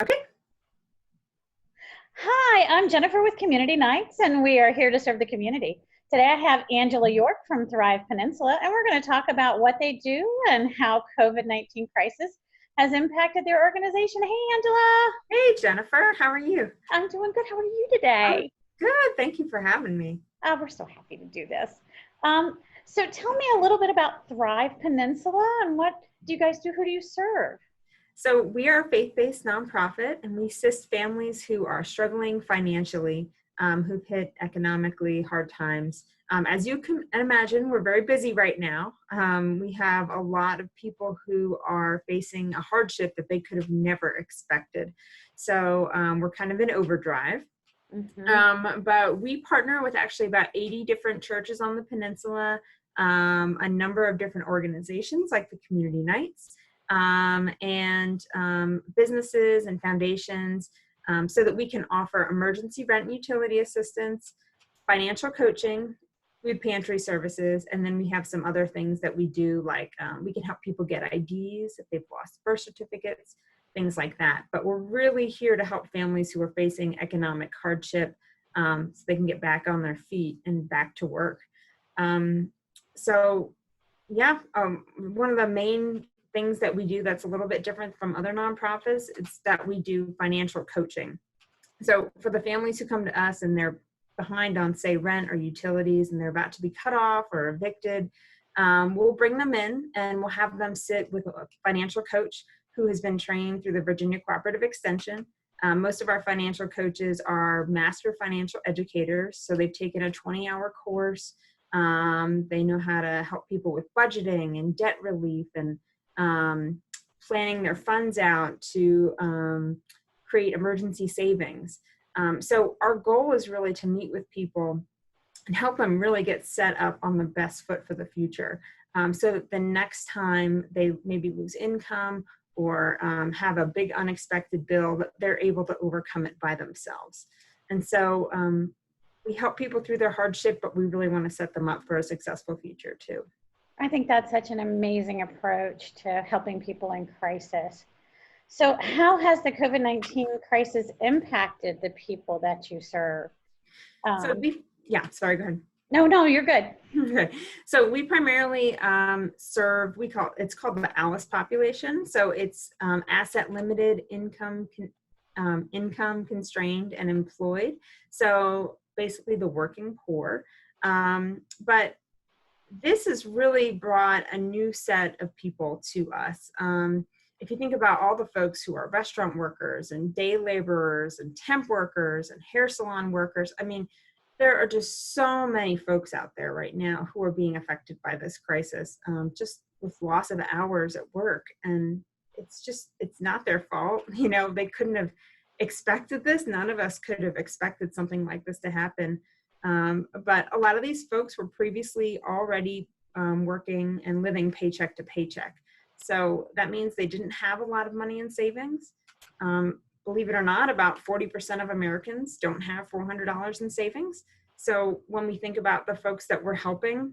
Okay. Hi, I'm Jennifer with Community Nights, and we are here to serve the community. Today I have Angela York from Thrive Peninsula, and we're going to talk about what they do and how COVID-19 crisis has impacted their organization. Hey, Angela. Hey, Jennifer. How are you? I'm doing good. How are you Oh, today? good. Thank you for having me. Oh, we're so happy to do this. So tell me a little bit about Thrive Peninsula and what do you guys do? Who do you serve? So we are a faith-based nonprofit, and we assist families who are struggling financially, who've hit economically hard times. As you can imagine, we're very busy right now. We have a lot of people who are facing a hardship that they could have never expected. So we're kind of in overdrive. Mm-hmm. But we partner with actually about 80 different churches on the peninsula, a number of different organizations like the Community Nights, and businesses and foundations, so that we can offer emergency rent and utility assistance, financial coaching, food pantry services, and then we have some other things that we do, like we can help people get IDs if they've lost birth certificates, things like that. But we're really here to help families who are facing economic hardship, so they can get back on their feet and back to work. Um, so yeah, one of the main things that we do that's a little bit different from other nonprofits is that we do financial coaching. So for the families who come to us and they're behind on, say, rent or utilities, and they're about to be cut off or evicted, we'll bring them in and we'll have them sit with a financial coach who has been trained through the Virginia Cooperative Extension. Most of our financial coaches are master financial educators, so they've taken a 20-hour course. They know how to help people with budgeting and debt relief and planning their funds out to create emergency savings. So our goal is really to meet with people and help them really get set up on the best foot for the future. So that the next time they maybe lose income or have a big unexpected bill, that they're able to overcome it by themselves. And so we help people through their hardship, but we really want to set them up for a successful future too. I think that's such an amazing approach to helping people in crisis. So, how has the COVID-19 crisis impacted the people that you serve? So Um, yeah, sorry, go ahead. no, you're good. Okay. So we primarily serve, it's called the ALICE population. So it's asset limited, income constrained and employed. So basically the working poor. But this has really brought a new set of people to us. If you think about all the folks who are restaurant workers and day laborers and temp workers and hair salon workers, I mean, there are just so many folks out there right now who are being affected by this crisis, just with loss of hours at work. And it's not their fault. You know, they couldn't have expected this. None of us could have expected something like this to happen. But a lot of these folks were previously already working and living paycheck to paycheck. So that means they didn't have a lot of money in savings. Believe it or not, about 40% of Americans don't have $400 in savings. So when we think about the folks that we're helping,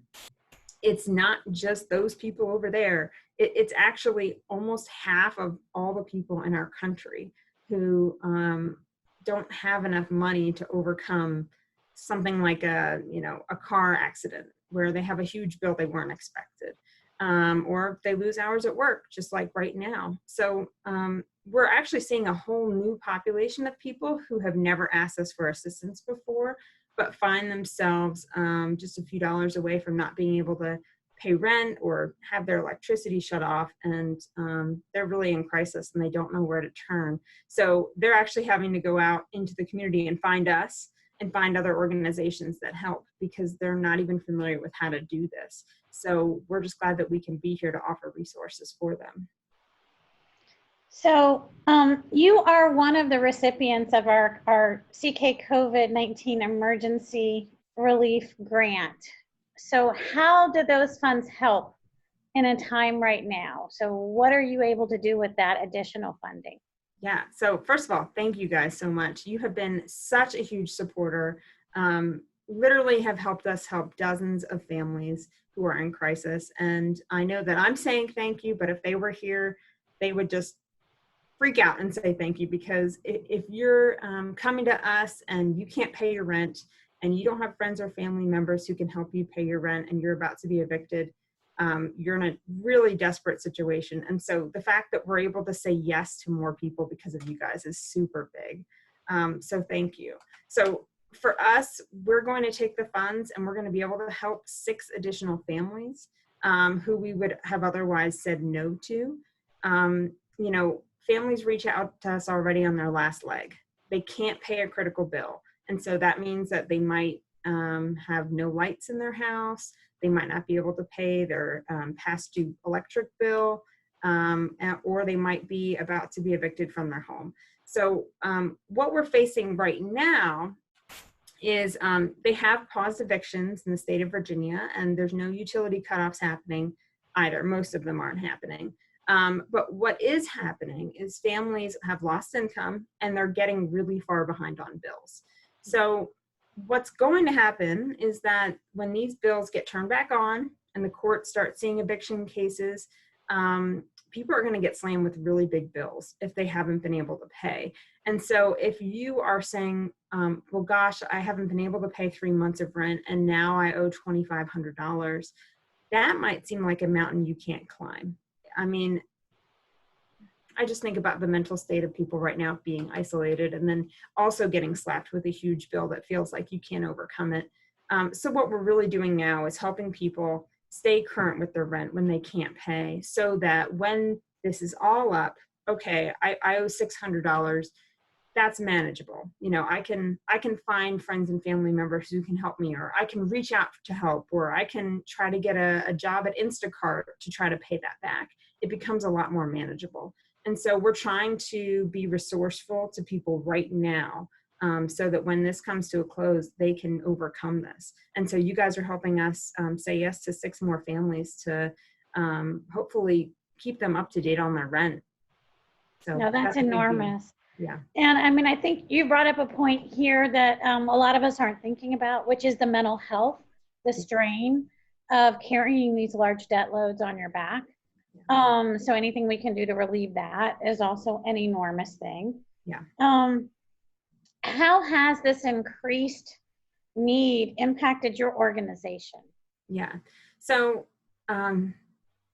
it's not just those people over there. It's actually almost half of all the people in our country who don't have enough money to overcome something like a car accident where they have a huge bill they weren't expected, or they lose hours at work, just like right now. So we're actually seeing a whole new population of people who have never asked us for assistance before, but find themselves just a few dollars away from not being able to pay rent or have their electricity shut off, and they're really in crisis and they don't know where to turn. So they're actually having to go out into the community and find us and find other organizations that help, because they're not even familiar with how to do this. So we're just glad that we can be here to offer resources for them. So, you are one of the recipients of our CK COVID-19 emergency relief grant. So, how do those funds help in a time right now? So, what are you able to do with that additional funding? Yeah. So first of all, thank you guys so much. You have been such a huge supporter. Literally have helped us help dozens of families who are in crisis. And I know that I'm saying thank you, but if they were here, they would just freak out and say thank you, because if you're coming to us and you can't pay your rent and you don't have friends or family members who can help you pay your rent and you're about to be evicted, you're in a really desperate situation. And so the fact that we're able to say yes to more people because of you guys is super big. So thank you. So for us, we're going to take the funds and we're going to be able to help 6 additional families who we would have otherwise said no to. You know, families reach out to us already on their last leg. They can't pay a critical bill. And so that means that they might have no lights in their house. They might not be able to pay their past due electric bill, or they might be about to be evicted from their home. So what we're facing right now is they have paused evictions in the state of Virginia, and there's no utility cutoffs happening either. Most of them aren't happening. But what is happening is families have lost income and they're getting really far behind on bills. So what's going to happen is that when these bills get turned back on and the courts start seeing eviction cases, people are going to get slammed with really big bills if they haven't been able to pay. And so if you are saying, well, gosh, I haven't been able to pay 3 months of rent and now I owe $2,500, that might seem like a mountain you can't climb. I mean, I just think about the mental state of people right now being isolated and then also getting slapped with a huge bill that feels like you can't overcome it. So what we're really doing now is helping people stay current with their rent when they can't pay, so that when this is all up, okay, I owe $600. That's manageable. You know, I can find friends and family members who can help me, or I can reach out to help, or I can try to get a job at Instacart to try to pay that back. It becomes a lot more manageable. And so we're trying to be resourceful to people right now, so that when this comes to a close, they can overcome this. And so you guys are helping us say yes to 6 more families to hopefully keep them up to date on their rent. So No, that's a big deal. enormous. Yeah. And I mean, I think you brought up a point here that a lot of us aren't thinking about, which is the mental health, the strain of carrying these large debt loads on your back. So anything we can do to relieve that is also an enormous thing. Yeah. How has this increased need impacted your organization? Yeah. So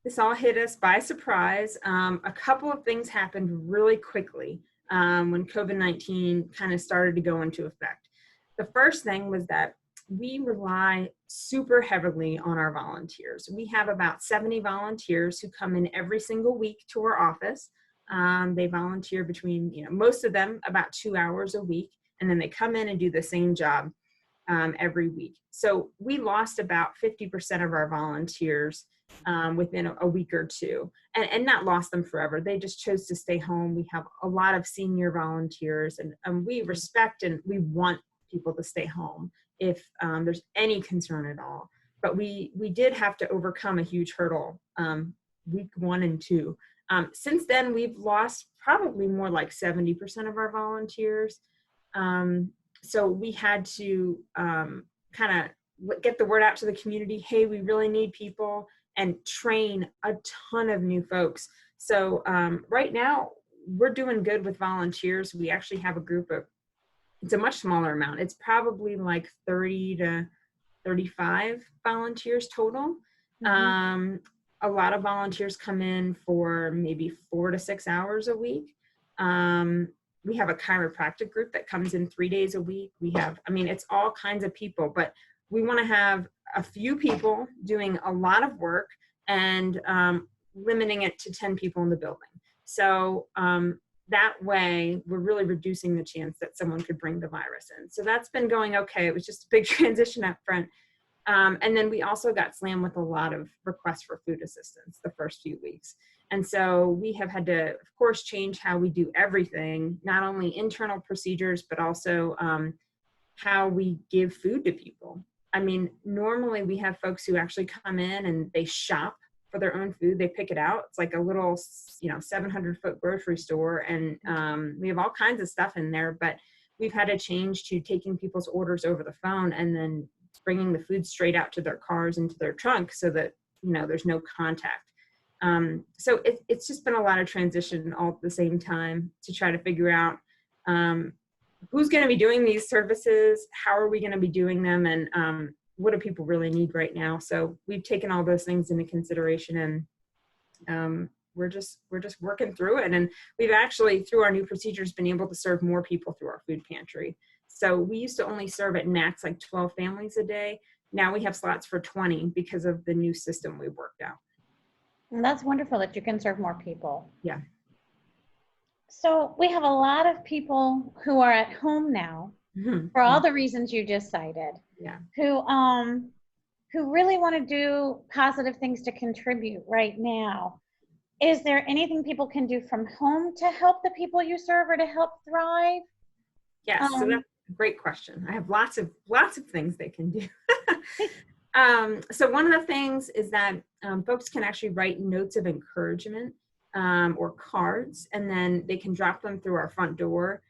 this all hit us by surprise. A couple of things happened really quickly when COVID-19 kind of started to go into effect. The first thing was that we rely super heavily on our volunteers. We have about 70 volunteers who come in every single week to our office. They volunteer between, most of them about 2 hours a week, and then they come in and do the same job every week. So we lost about 50% of our volunteers within a week or two, and not lost them forever. They just chose to stay home. We have a lot of senior volunteers, and we respect and we want people to stay home if there's any concern at all. But we did have to overcome a huge hurdle week 1 and 2. Since then, we've lost probably more like 70% of our volunteers. So we had to kind of get the word out to the community, hey, we really need people, and train a ton of new folks. So right now, we're doing good with volunteers. We actually have a group of, it's a much smaller amount. It's probably like 30 to 35 volunteers total. Mm-hmm. A lot of volunteers come in for maybe 4 to 6 hours a week. We have a chiropractic group that comes in 3 days a week. We have, it's all kinds of people, but we want to have a few people doing a lot of work and limiting it to 10 people in the building. So that way, we're really reducing the chance that someone could bring the virus in. So that's been going okay. It was just a big transition up front. And then we also got slammed with a lot of requests for food assistance the first few weeks. And so we have had to, of course, change how we do everything, not only internal procedures, but also how we give food to people. Normally we have folks who actually come in and they shop for their own food. They pick it out. It's like a little, 700-foot grocery store. And we have all kinds of stuff in there, but we've had to change to taking people's orders over the phone and then bringing the food straight out to their cars into their trunk so that, there's no contact. So it's just been a lot of transition all at the same time to try to figure out who's going to be doing these services, how are we going to be doing them, and what do people really need right now. So we've taken all those things into consideration, and we're just working through it. And we've actually, through our new procedures, been able to serve more people through our food pantry. So we used to only serve at max like 12 families a day. Now we have slots for 20 because of the new system we worked out. And that's wonderful that you can serve more people. Yeah. So we have a lot of people who are at home now Mm-hmm. for all the reasons you just cited, Yeah. who really want to do positive things to contribute right now. Is there anything people can do from home to help the people you serve or to help thrive? Yes, so that's a great question. I have lots of things they can do. So one of the things is that folks can actually write notes of encouragement or cards, and then they can drop them through our front door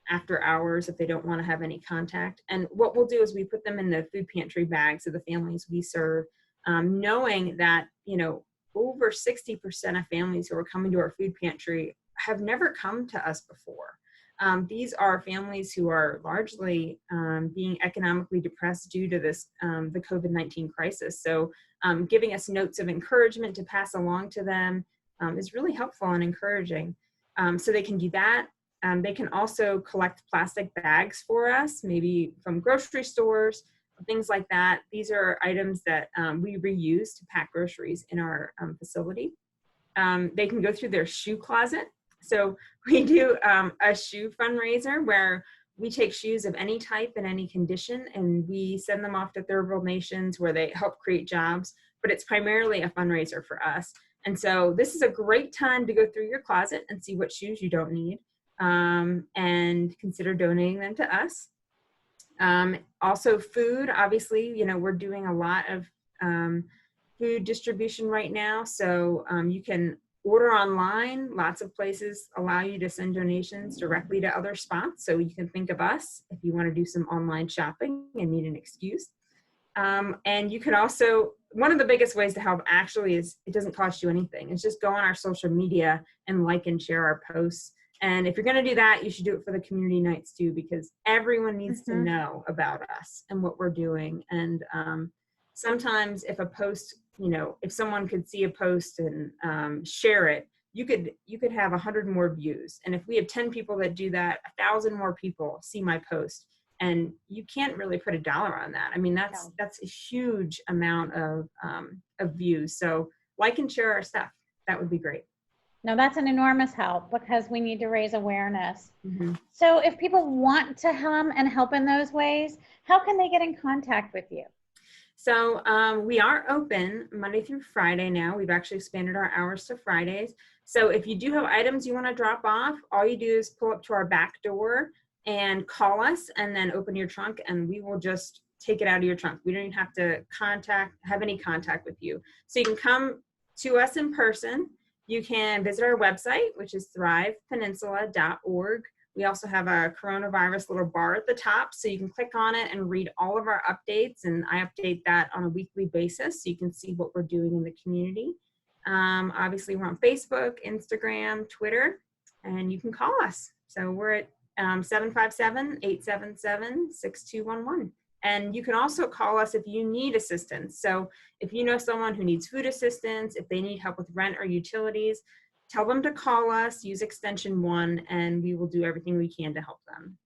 after hours if they don't want to have any contact. And what we'll do is we put them in the food pantry bags of the families we serve, knowing that, over 60% of families who are coming to our food pantry have never come to us before. These are families who are largely being economically depressed due to this, the COVID-19 crisis. So giving us notes of encouragement to pass along to them is really helpful and encouraging. So they can do that. They can also collect plastic bags for us, maybe from grocery stores, things like that. These are items that we reuse to pack groceries in our facility. They can go through their shoe closet. So we do a shoe fundraiser where we take shoes of any type and any condition, and we send them off to third world nations where they help create jobs, but it's primarily a fundraiser for us. And so this is a great time to go through your closet and see what shoes you don't need, and consider donating them to us. Also food, obviously, we're doing a lot of food distribution right now. So you can order online. Lots of places allow you to send donations directly to other spots. So you can think of us if you want to do some online shopping and need an excuse. And you can also, one of the biggest ways to help actually is it doesn't cost you anything. It's just go on our social media and like and share our posts. And if you're going to do that, you should do it for the community nights too, because everyone needs to know about us and what we're doing. And sometimes if a post, if someone could see a post and share it, you could have 100 more views. And if we have 10 people that do that, 1,000 more people see my post. And you can't really put a dollar on that. I mean, that's a huge amount of views. So like and share our stuff. That would be great. No, that's an enormous help because we need to raise awareness. Mm-hmm. So if people want to help in those ways, how can they get in contact with you? So we are open Monday through Friday now. We've actually expanded our hours to Fridays. So if you do have items you want to drop off, all you do is pull up to our back door and call us and then open your trunk and we will just take it out of your trunk. We don't even have to have any contact with you. So you can come to us in person. You can visit our website, which is thrivepeninsula.org. We also have a coronavirus little bar at the top, so you can click on it and read all of our updates, and I update that on a weekly basis so you can see what we're doing in the community. Obviously, we're on Facebook, Instagram, Twitter, and you can call us. So we're at 757-877-6211. And you can also call us if you need assistance. So if you know someone who needs food assistance, if they need help with rent or utilities, tell them to call us, use extension 1, and we will do everything we can to help them.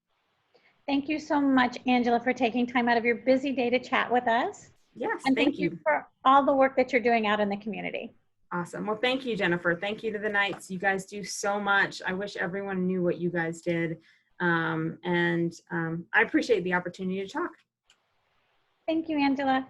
Thank you so much, Angela, for taking time out of your busy day to chat with us. Yes, and thank you for all the work that you're doing out in the community. Awesome. Well, thank you, Jennifer. Thank you to the Knights. You guys do so much. I wish everyone knew what you guys did. I appreciate the opportunity to talk. Thank you, Angela.